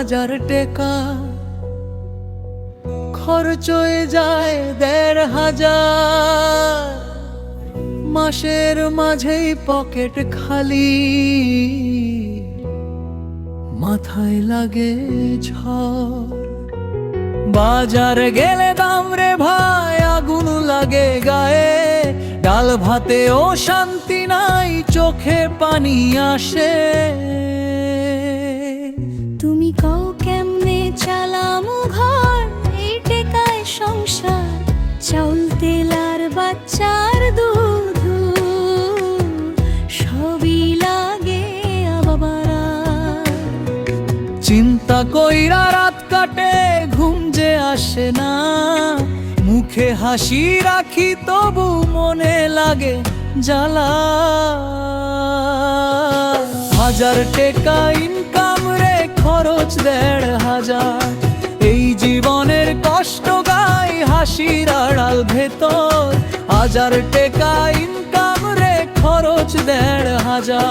1000 টাকা, খরচ হয়ে যায় 1500। মাসের মাঝেই পকেট খালি, মাথায় লাগে ঝড়। বাজার গেলে দাম রে ভাই, আগুন লাগে গায়ে। ডাল ভাতেও শান্তি নাই, চোখে পানি আসে। তুমি কও কেমনে চালামু ঘর, এই টেকায় সংসার। চাউল তেল আর বাচ্চার দুধ সবই লাগে বাবারা। চিন্তা কইরা রাত কাটে, ঘুম যে আসে না। মুখে হাসি রাখি তবু মনে লাগে জ্বালা। 1000 টাকা ইনকাম রে, খরচ 1500। এই জীবনের কষ্ট গাই হাসির আড়াল ভেতর। 1000 টাকা ইনকাম রে, খরচ 1500।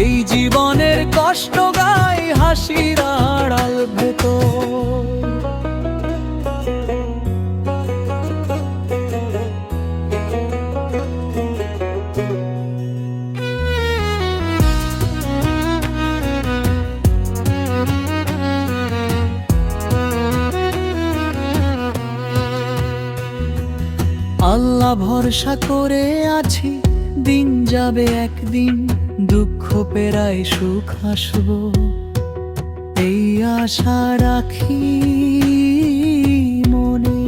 এই জীবনের কষ্ট গাই হাসির আড়াল ভেতর। আল্লাহ ভরসা করে আছি, দিন যাবে একদিন। দুঃখ পেরাই সুখ আসবো, এই আশা রাখি মনে।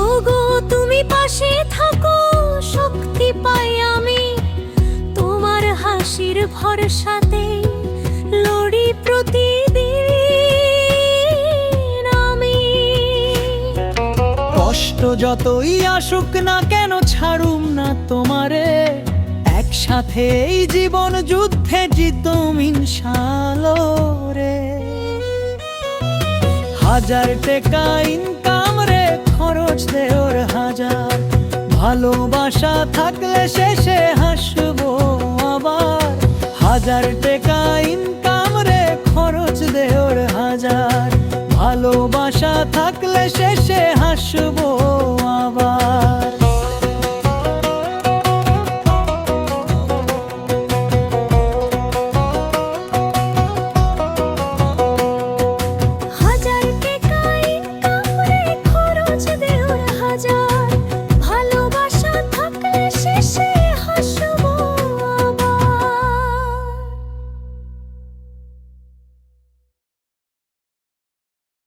ওগো তুমি পাশে থাকো, শক্তি পাই আমি। তোমার হাসির ভরসাতে লড়ি প্রতিদিন আমি। কষ্ট যতই আসুক না কেন, ছাড়ুম না তোমারে। একসাথে এই জীবন যুদ্ধে জিতুম ইনশাআল্লাহ রে। 1000 টাকা ইনকাম রে, খরচ 1500। ভালোবাসা থাকলে শেষে হাসবো আবার। 1000 টাকা ইনকাম রে, খরচ 1500। ভালোবাসা থাকলে শেষে হাসবো